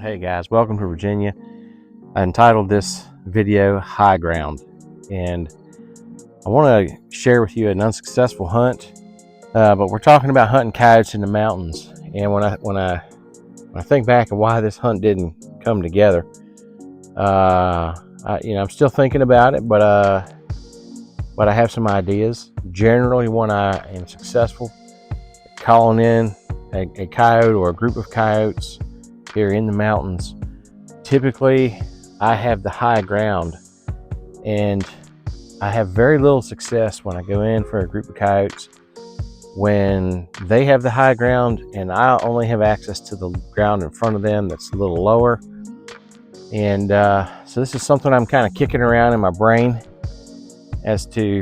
Hey guys, welcome to Virginia. I entitled this video High Ground, and I want to share with you an unsuccessful hunt, but we're talking about hunting coyotes in the mountains. And when I think back of why this hunt didn't come together, I'm still thinking about it, but I have some ideas. Generally, when I am successful calling in a coyote or a group of coyotes here in the mountains, typically I have the high ground, and I have very little success when I go in for a group of coyotes when they have the high ground and I only have access to the ground in front of them that's a little lower. And so this is something I'm kind of kicking around in my brain as to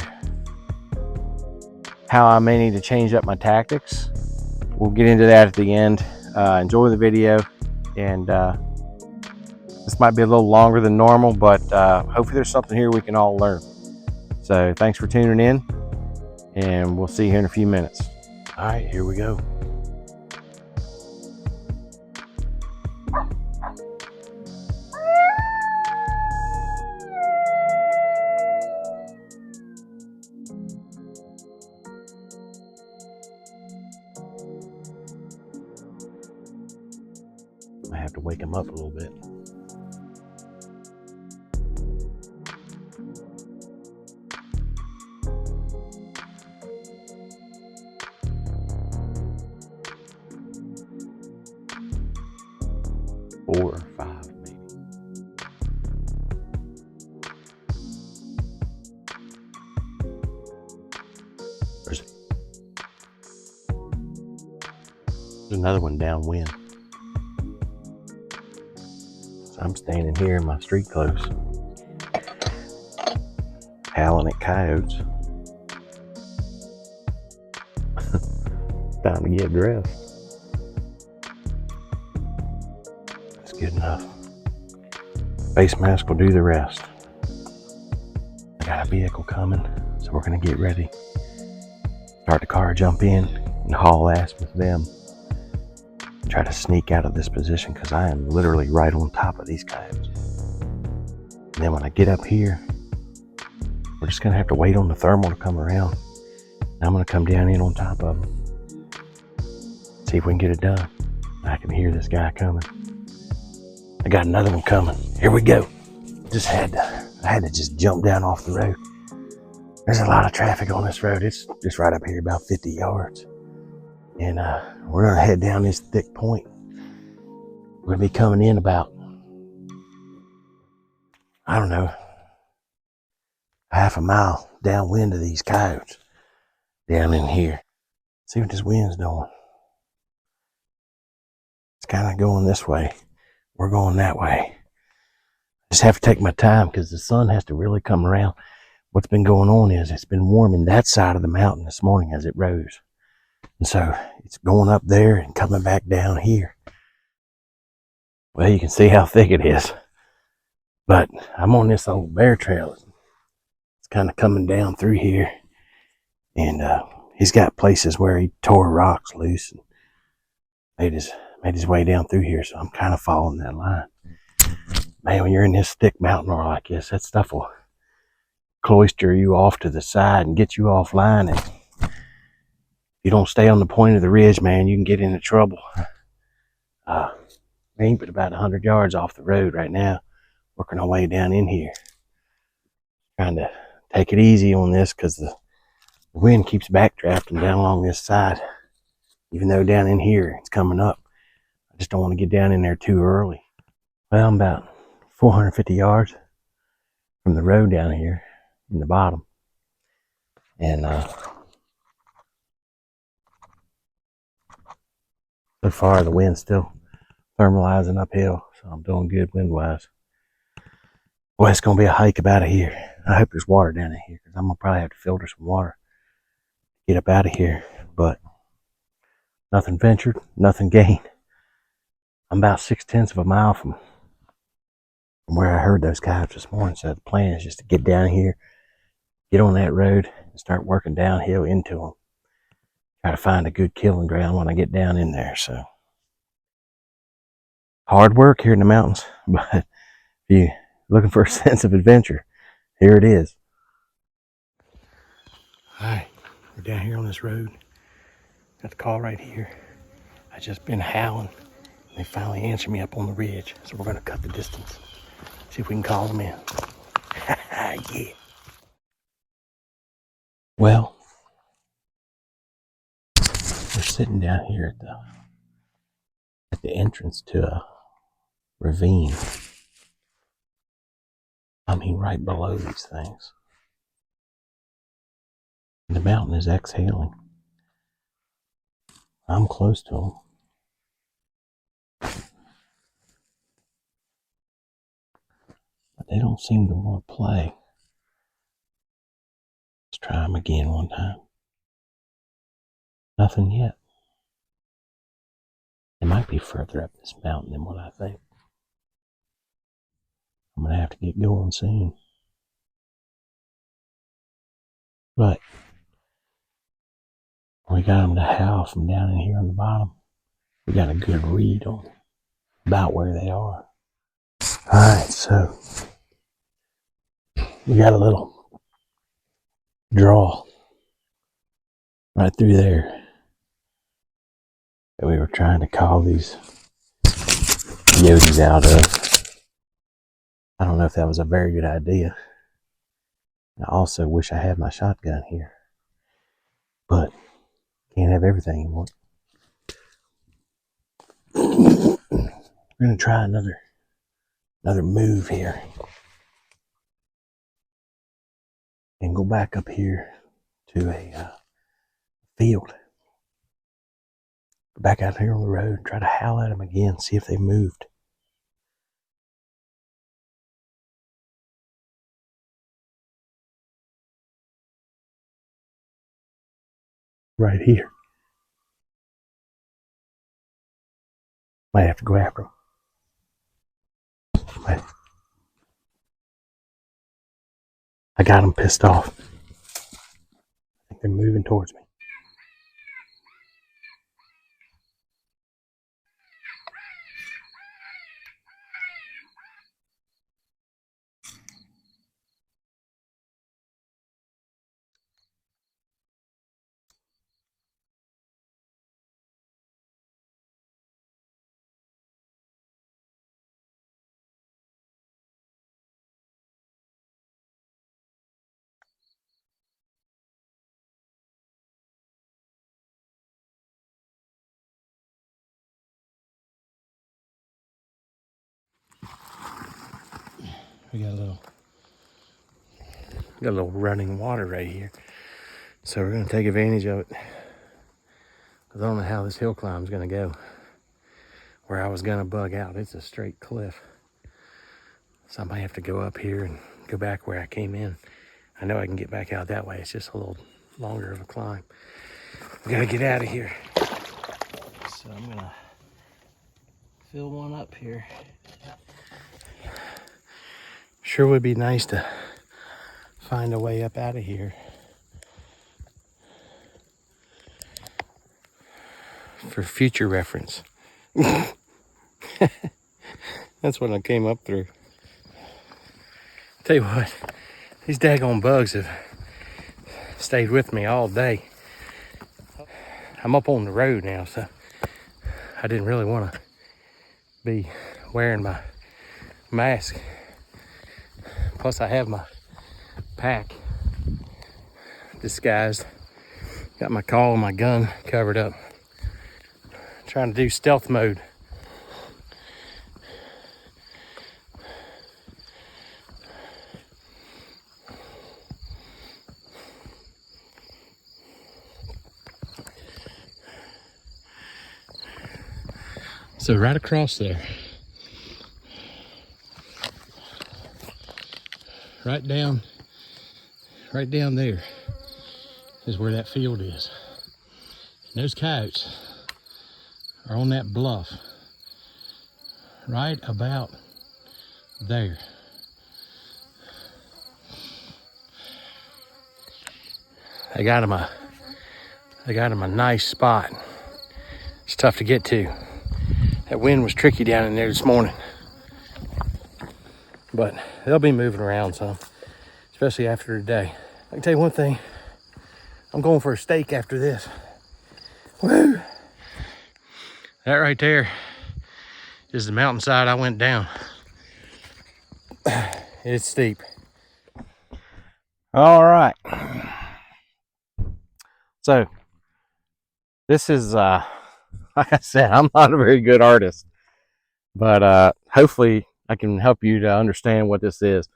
how I may need to change up my tactics. We'll get into that at the end. Enjoy the video, and this might be a little longer than normal, but hopefully there's something here we can all learn. So thanks for tuning in, and we'll see you here in a few minutes. All right, here we go. I have to wake him up a little bit. Four or five, maybe. There's another one downwind. So I'm standing here in my street clothes, howling at coyotes. Time to get dressed. That's good enough. Face mask will do the rest. I got a vehicle coming, so we're gonna get ready. Start the car, jump in, and haul ass with them. Try to sneak out of this position because I am literally right on top of these coyotes. And then when I get up here, we're just gonna have to wait on the thermal to come around. And I'm gonna come down in on top of them. See if we can get it done. I can hear this guy coming. I got another one coming. Here we go. I had to just jump down off the road. There's a lot of traffic on this road. It's just right up here about 50 yards. And we're gonna head down this thick point. We're gonna be coming in about, I don't know, half a mile downwind of these coyotes down in here. See what this wind's doing. It's kind of going this way. We're going that way. Just have to take my time because the sun has to really come around. What's been going on is it's been warming that side of the mountain this morning as it rose. And so it's going up there and coming back down here. Well, you can see how thick it is. But I'm on this old bear trail. It's kind of coming down through here. And he's got places where he tore rocks loose and made his way down through here. So I'm kind of following that line. Man, when you're in this thick mountain roar like this, that stuff will cloister you off to the side and get you offline. And if you don't stay on the point of the ridge, man, you can get into trouble. We ain't but about 100 yards off the road right now, working our way down in here. Trying to take it easy on this because the wind keeps backdrafting down along this side. Even though down in here it's coming up. I just don't want to get down in there too early. Well, I'm about 450 yards from the road down here in the bottom. And so far the wind's still thermalizing uphill, so I'm doing good wind-wise. Boy, it's going to be a hike up out of here. I hope there's water down in here because I'm going to probably have to filter some water to get up out of here. But nothing ventured, nothing gained. I'm about 6/10 of a mile from where I heard those coyotes this morning. So the plan is just to get down here, get on that road, and start working downhill into them. Try to find a good killing ground when I get down in there. So hard work here in the mountains, but if you're looking for a sense of adventure, here it is. All right, we're down here on this road. Got the call right here. I just been howling. They finally answered me up on the ridge, so we're gonna cut the distance. See if we can call them in. Yeah. Well, we're sitting down here at the entrance to a ravine. I mean, right below these things. The mountain is exhaling. I'm close to them. But they don't seem to want to play. Let's try them again one time. Nothing yet. They might be further up this mountain than what I think. I'm going to have to get going soon. But we got them to howl from down in here on the bottom. We got a good read on about where they are. Alright, so we got a little draw right through there that we were trying to call these yotes out of. I don't know if that was a very good idea. I also wish I had my shotgun here, but can't have everything you want. We're gonna try another move here and go back up here to a field. Go back out here on the road and try to howl at them again, see if they moved. Right here. Might have to go after them. I got them pissed off. I think they're moving towards me. We got a little running water right here. So we're gonna take advantage of it. Cause I don't know how this hill climb's gonna go. Where I was gonna bug out, it's a straight cliff. So I might have to go up here and go back where I came in. I know I can get back out that way. It's just a little longer of a climb. We gotta get out of here. So I'm gonna fill one up here. Sure would be nice to find a way up out of here. For future reference. That's what I came up through. Tell you what, these daggone bugs have stayed with me all day. I'm up on the road now, so I didn't really want to be wearing my mask. Plus I have my pack disguised. Got my call and my gun covered up. Trying to do stealth mode. So right across there, right down there is where that field is. And those coyotes are on that bluff right about there. I got him a nice spot. It's tough to get to. That wind was tricky down in there this morning. But they'll be moving around some, especially after today. I can tell you one thing, I'm going for a steak after this. Woo! That right there is the mountainside I went down. It's steep. All right. So this is, like I said, I'm not a very good artist, but hopefully I can help you to understand what this is.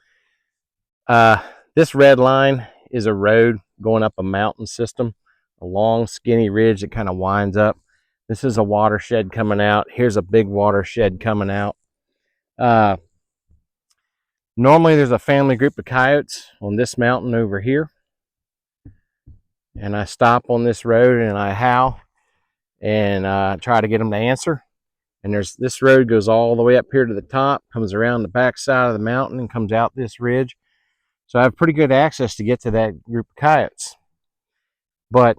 This red line is a road going up a mountain system, a long skinny ridge that kind of winds up. This is a watershed coming out. Here's a big watershed coming out. Normally there's a family group of coyotes on this mountain over here. And I stop on this road and I howl and try to get them to answer. And this road goes all the way up here to the top, comes around the back side of the mountain and comes out this ridge. So I have pretty good access to get to that group of coyotes. But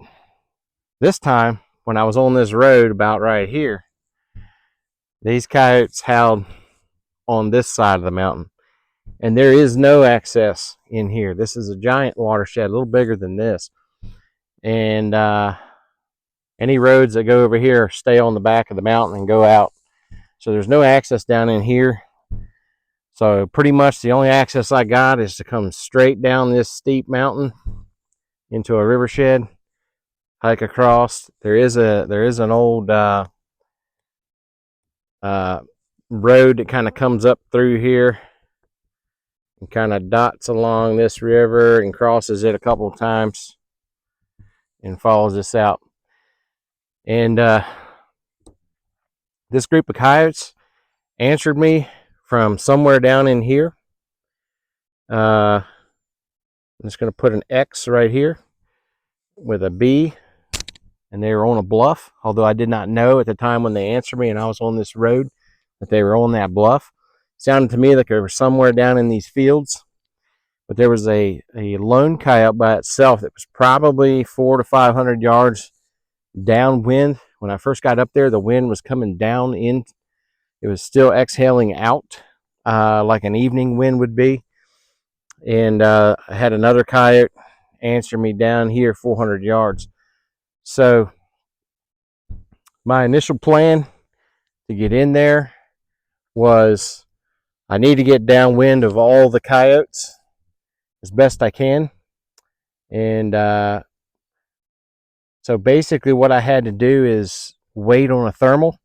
this time, when I was on this road about right here, these coyotes howled on this side of the mountain. And there is no access in here. This is a giant watershed, a little bigger than this. And any roads that go over here stay on the back of the mountain and go out. So there's no access down in here. So pretty much the only access I got is to come straight down this steep mountain into a rivershed, hike across. There is an old road that kind of comes up through here and kind of dots along this river and crosses it a couple of times and follows this out. And this group of coyotes answered me from somewhere down in here. I'm just going to put an X right here with a B, and they were on a bluff, although I did not know at the time when they answered me and I was on this road that they were on that bluff. It sounded to me like they were somewhere down in these fields, but there was a lone coyote by itself that was probably 400 to 500 yards downwind. When I first got up there, the wind was coming down in. It was still exhaling out like an evening wind would be. And I had another coyote answer me down here 400 yards. So my initial plan to get in there was I need to get downwind of all the coyotes as best I can. And so basically what I had to do is wait on a thermal.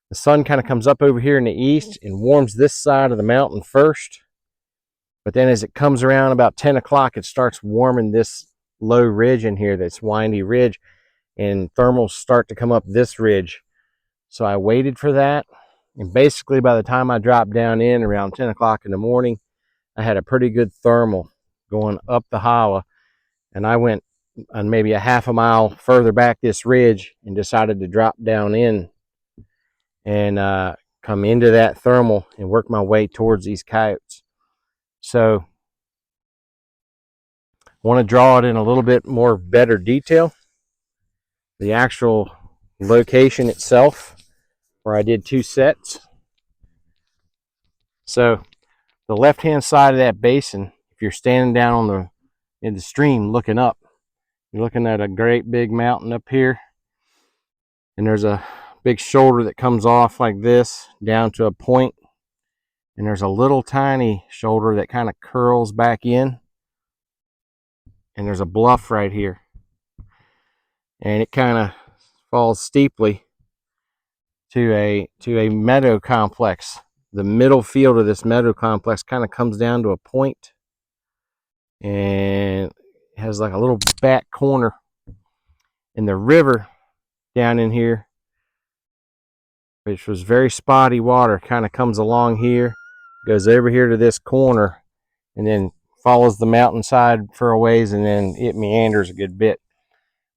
The sun kind of comes up over here in the east and warms this side of the mountain first. But then as it comes around about 10 o'clock, it starts warming this low ridge in here, this windy ridge, and thermals start to come up this ridge. So I waited for that. And basically by the time I dropped down in around 10 o'clock in the morning, I had a pretty good thermal going up the hollow. And I went on maybe a half a mile further back this ridge and decided to drop down in and come into that thermal and work my way towards these coyotes. So I want to draw it in a little bit more better detail. The actual location itself, where I did 2 sets. So the left-hand side of that basin, if you're standing down in the stream looking up, you're looking at a great big mountain up here, and there's a big shoulder that comes off like this down to a point, and there's a little tiny shoulder that kind of curls back in, and there's a bluff right here, and it kind of falls steeply to a meadow complex. The middle field of this meadow complex kind of comes down to a point and has like a little back corner, and the river down in here, which was very spotty water, kind of comes along here, goes over here to this corner, and then follows the mountainside for a ways, and then it meanders a good bit.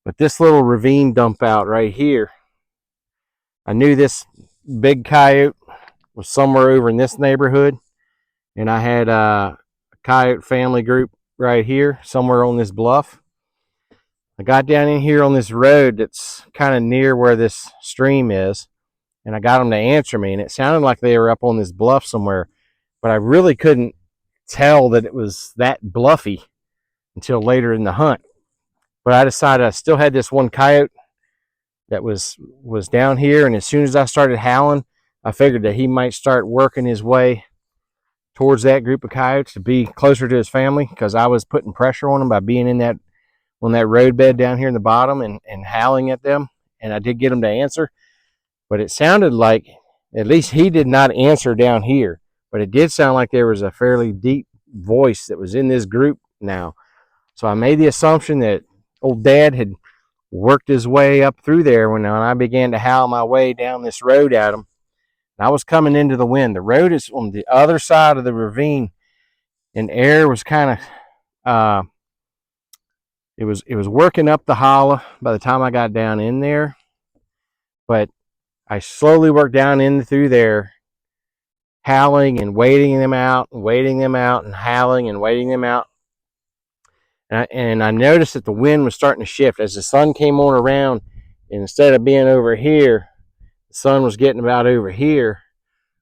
But this little ravine dump out right here, I knew this big coyote was somewhere over in this neighborhood, and I had a coyote family group right here, somewhere on this bluff. I got down in here on this road that's kind of near where this stream is, and I got them to answer me, and it sounded like they were up on this bluff somewhere, but I really couldn't tell that it was that bluffy until later in the hunt. But I decided I still had this one coyote that was down here, and as soon as I started howling, I figured that he might start working his way towards that group of coyotes to be closer to his family, because I was putting pressure on him by being in that roadbed down here in the bottom and howling at them. And I did get him to answer, but it sounded like at least he did not answer down here, but it did sound like there was a fairly deep voice that was in this group now. So I made the assumption that old Dad had worked his way up through there when I began to howl my way down this road at him. And I was coming into the wind. The road is on the other side of the ravine, and air was kind of it was working up the hollow by the time I got down in there. But I slowly worked down in through there, howling and waiting them out, and howling and waiting them out. And I noticed that the wind was starting to shift as the sun came on around. And instead of being over here, the sun was getting about over here.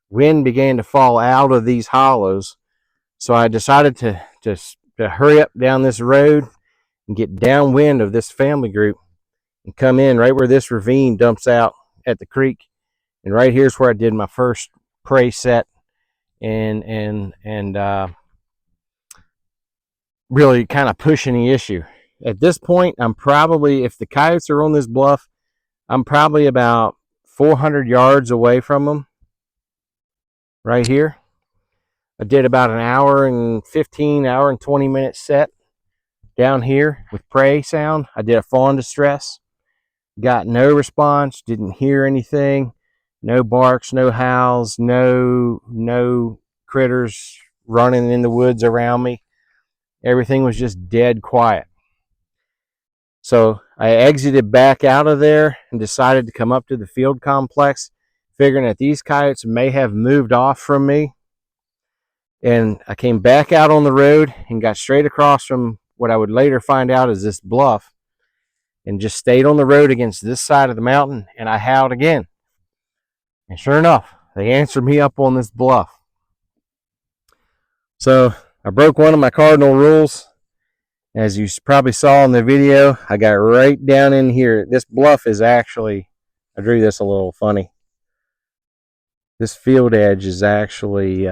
Wind began to fall out of these hollows. So I decided to hurry up down this road and get downwind of this family group and come in right where this ravine dumps out at the creek. And right here's where I did my first prey set and really kind of pushing the issue. At this point, I'm probably, if the coyotes are on this bluff, I'm probably about 400 yards away from them right here. I did about an hour and 20 minute set down here with prey sound. I did a fawn distress, got no response, didn't hear anything, no barks, no howls, no critters running in the woods around me. Everything was just dead quiet. So I exited back out of there and decided to come up to the field complex, figuring that these coyotes may have moved off from me. And I came back out on the road and got straight across from what I would later find out is this bluff, and just stayed on the road against this side of the mountain, and I howled again. And sure enough, they answered me up on this bluff. So I broke one of my cardinal rules. As you probably saw in the video, I got right down in here. This bluff is actually, I drew this a little funny. This field edge is actually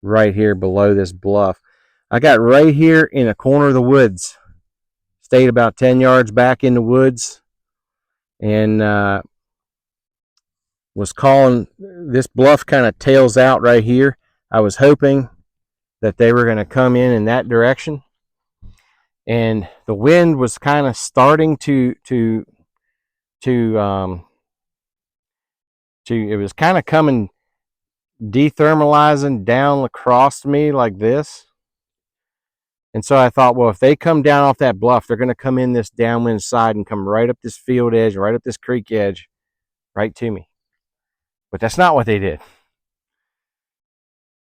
right here below this bluff. I got right here in a corner of the woods. Stayed about 10 yards back in the woods, and was calling. This bluff kind of tails out right here. I was hoping that they were going to come in that direction, and the wind was kind of starting to it was kind of coming, dethermalizing down across me like this. And so I thought, well, if they come down off that bluff, they're going to come in this downwind side and come right up this field edge, right up this creek edge, right to me. But that's not what they did.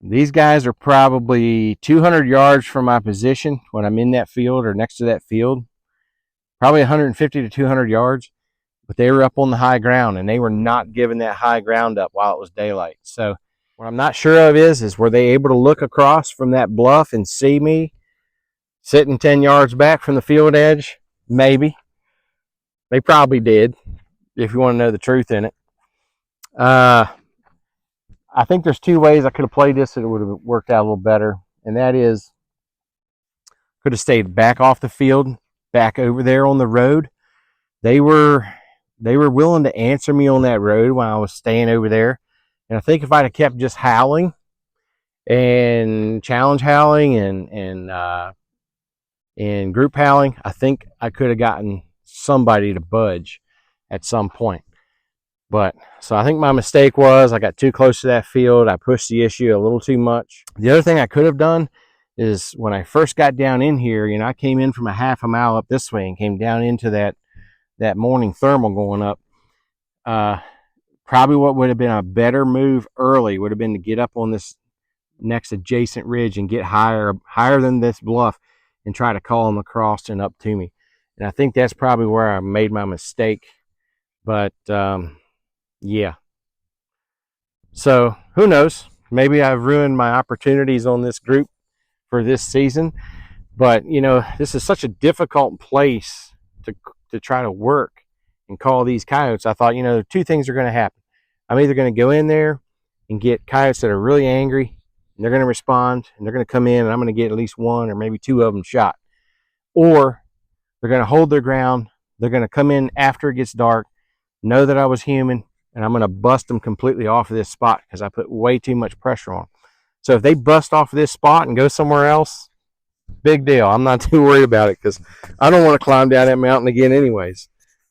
These guys are probably 200 yards from my position when I'm in that field or next to that field. Probably 150 to 200 yards. But they were up on the high ground, and they were not giving that high ground up while it was daylight. So what I'm not sure of is were they able to look across from that bluff and see me sitting 10 yards back from the field edge? Maybe. They probably did, if you want to know the truth in it. I think there's two ways I could have played this that it would have worked out a little better. And that is, could have stayed back off the field, back over there on the road. They were willing to answer me on that road when I was staying over there. And I think if I'd have kept just howling and challenge howling and group howling, I think I could have gotten somebody to budge at some point. But so I think my mistake was I got too close to that field. I pushed the issue a little too much. The other thing I could have done is when I first got down in here, I came in from a half a mile up this way and came down into that morning thermal going up. Probably what would have been a better move early would have been to get up on this next adjacent ridge and get higher than this bluff and try to call them across and up to me. And I think that's probably where I made my mistake. But yeah. So who knows? Maybe I've ruined my opportunities on this group for this season. But you know, this is such a difficult place to try to work and call these coyotes. I thought, you know, two things are going to happen. I'm either going to go in there and get coyotes that are really angry, and they're going to respond, and they're going to come in, and I'm going to get at least one or maybe two of them shot, or they're going to hold their ground. They're going to come in after it gets dark, know that I was human, and I'm going to bust them completely off of this spot because I put way too much pressure on them. So if they bust off of this spot and go somewhere else, big deal. I'm not too worried about it because I don't want to climb down that mountain again anyways.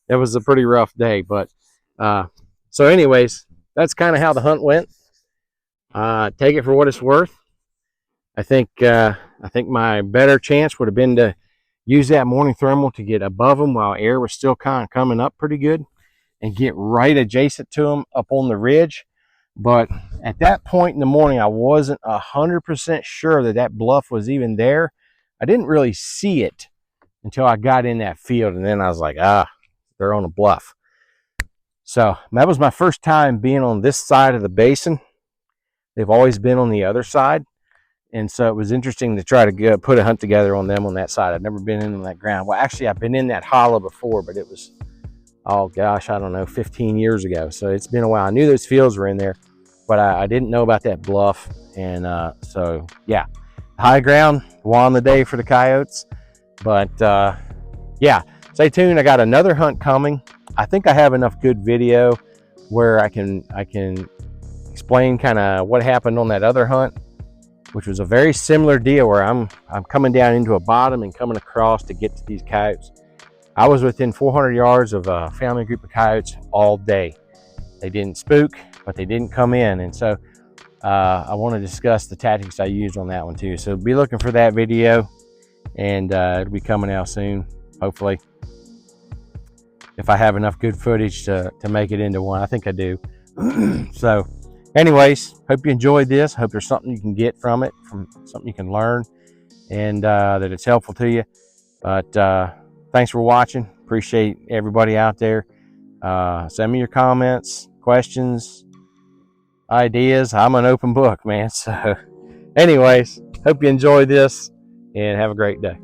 It was a pretty rough day. But so anyways, that's kind of how the hunt went. Take it for what it's worth. I think my better chance would have been to use that morning thermal to get above them while air was still kind of coming up pretty good and get right adjacent to them up on the ridge. But at that point in the morning, I wasn't 100% sure that that bluff was even there. I didn't really see it until I got in that field, and then I was like, they're on a bluff. So that was my first time being on this side of the basin. They've always been on the other side, and so it was interesting to try to put a hunt together on them on that side. I've never been in on that ground. Well, actually, I've been in that hollow before, but it was, oh gosh, I don't know, 15 years ago. So it's been a while. I knew those fields were in there, but I didn't know about that bluff. And so, yeah, high ground, won the day for the coyotes. But yeah, stay tuned. I got another hunt coming. I think I have enough good video where I can explain kind of what happened on that other hunt, which was a very similar deal where I'm coming down into a bottom and coming across to get to these coyotes. I was within 400 yards of a family group of coyotes all day. They didn't spook, but they didn't come in. And so I want to discuss the tactics I used on that one too. So be looking for that video, and it'll be coming out soon, hopefully. If I have enough good footage to make it into one. I think I do. So anyways, hope you enjoyed this. Hope there's something you can get from it, from something you can learn, and that it's helpful to you. But thanks for watching. Appreciate everybody out there. Send me your comments, questions, ideas. I'm an open book, man. So anyways, hope you enjoyed this and have a great day.